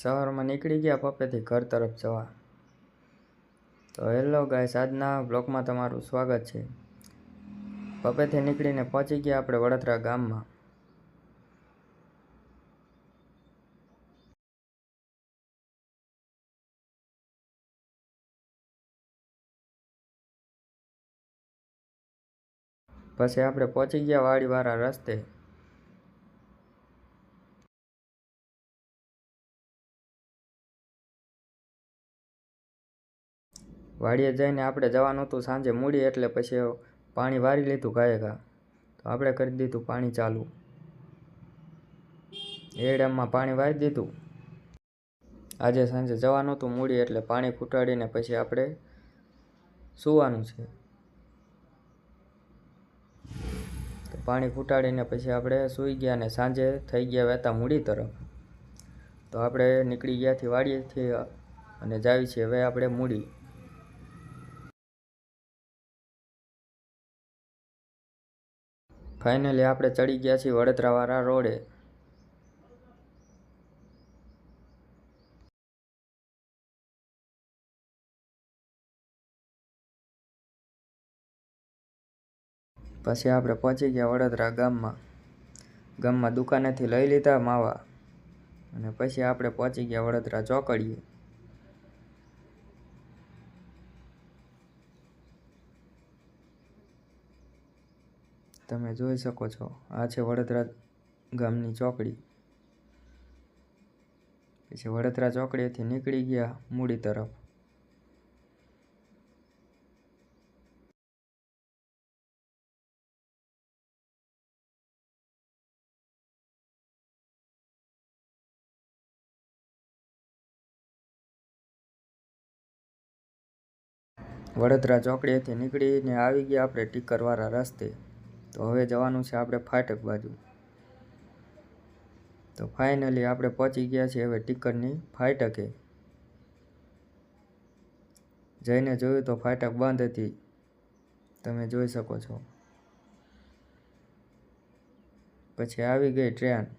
સવારમાં નીકળી ગયા પપ્પેથી ઘર તરફ જવા. તો હેલો ગાઈસ, આજના બ્લોગમાં તમારું સ્વાગત છે. પપ્પેથી નીકળીને પહોંચી ગયા આપણે વડોદરા ગામમાં. પછી આપણે પહોંચી ગયા વાડીવાળા રસ્તે. વાડીએ જઈને આપણે જવાનું હતું સાંજે મૂડી, એટલે પછી પાણી વારી લીધું ગાયે. તો આપણે કરી દીધું પાણી ચાલુ. એ ડેમમાં પાણી વારી દીધું. આજે સાંજે જવાનું હતું મૂડી, એટલે પાણી ફૂટાડીને પછી આપણે સૂવાનું છે. તો પાણી ફૂટાડીને પછી આપણે સૂઈ ગયા અને સાંજે થઈ ગયા વહેતા મૂડી તરફ. તો આપણે નીકળી ગયાથી વાડીએથી અને જાવી છીએ હવે આપણે મૂડી. ફાઇનલી આપણે ચડી ગયા છીએ વડોદરાવાળા રોડે. પછી આપણે પહોંચી ગયા વડોદરા ગામમાં દુકાનેથી લઈ લીધા માવા અને પછી આપણે પહોંચી ગયા વડોદરા ચોકડીએ. તમે જોઈ શકો છો, આ છે વડોદરા ગામની ચોકડી. પછી વડોદરા ચોકડીએથી નીકળી ગયા મૂડી તરફ. વડોદરા ચોકડીએથી નીકળીને આવી ગયા આપણે ટીકરવાળા રસ્તે. તો હવે જવાનું છે આપણે ફાટક બાજુ. તો ફાઇનલી આપણે પહોંચી ગયા છીએ હવે ટીકરની ફાટકે. જઈને જોયું તો ફાટક બંધ હતી, તમે જોઈ શકો છો. પછી આવી ગઈ ટ્રેન.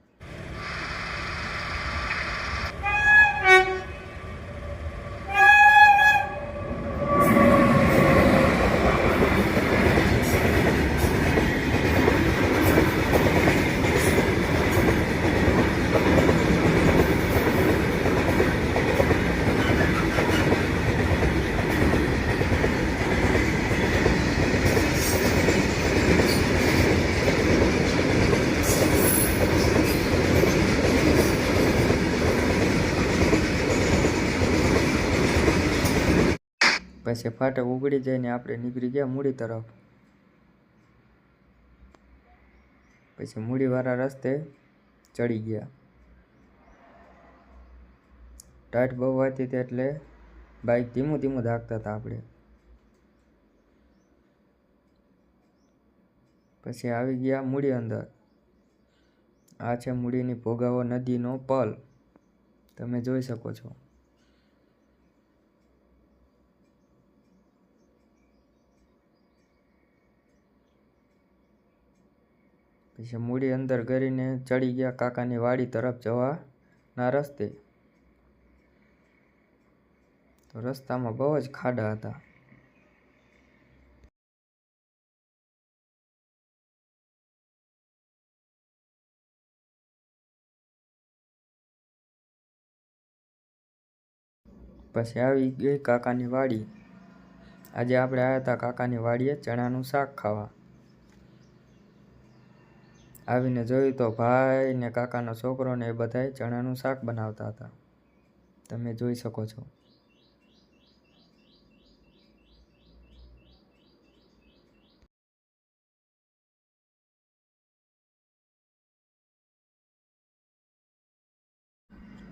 પછી ફાટક ઉગડી જઈને આપણે નીકળી ગયા મૂડી તરફ. પછી મૂડીવાળા રસ્તે ચડી ગયા. ટાઈટ બહુ હતી એટલે બાઇક ધીમું ધાકતા હતા આપણે. પછી આવી ગયા મૂડી અંદર. આ છે મૂડીની ભોગાવો નદીનો પલ, તમે જોઈ શકો છો. પછી મૂડી અંદર કરીને ચડી ગયા કાકાની વાડી તરફ જવાના રસ્તે. તો રસ્તામાં બહુ જ ખાડા હતા. પછી આવી ગઈ કાકાની વાડી. આજે આપણે આવ્યા હતા કાકાની વાડીએ ચણાનું શાક ખાવા. આવીને જોયું તો ભાઈ ને કાકાનો છોકરો ને એ બધાય ચણાનું શાક બનાવતા હતા, તમે જોઈ શકો છો.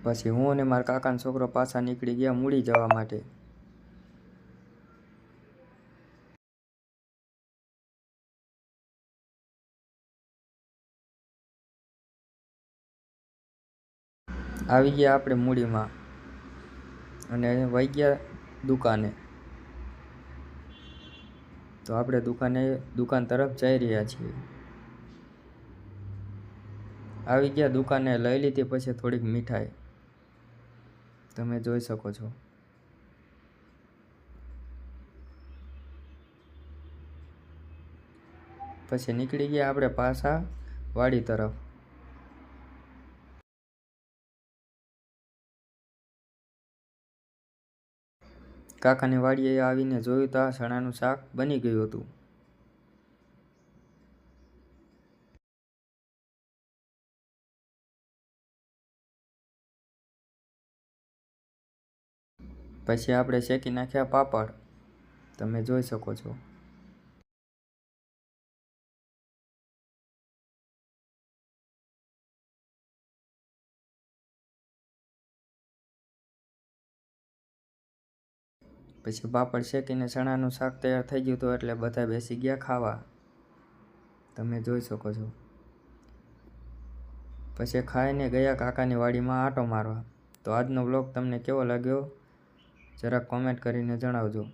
પછી હું અને મારા કાકાનો છોકરો પાછા નીકળી ગયા મૂડી જવા માટે. આવી ગયા આપણે મૂડીમાં અને વહી ગયા દુકાને. તો આપણે દુકાન તરફ જઈ રહ્યા છીએ. આવી ગયા દુકાને, લઈ લીધી પછી થોડીક મીઠાઈ. તમે જોઈ શકો છો. પછી નીકળી ગયા આપણે પાછા વાડી તરફ. કાકાની વાડીએ આવીને જોયું તો આ ચણાનું શાક બની ગયું હતું. પછી આપણે શેકી નાખ્યા પાપડ. તમે જોઈ શકો છો. પછી પાપડ શેકીને ચણાનું શાક તૈયાર થઈ ગયું હતું એટલે બધા બેસી ગયા ખાવા. તમે જોઈ શકો છો. પછી ખાઈને ગયા કાકાની વાડીમાં આંટો મારવા. તો આજનો વ્લોગ તમને કેવો લાગ્યો જરાક કોમેન્ટ કરીને જણાવજો.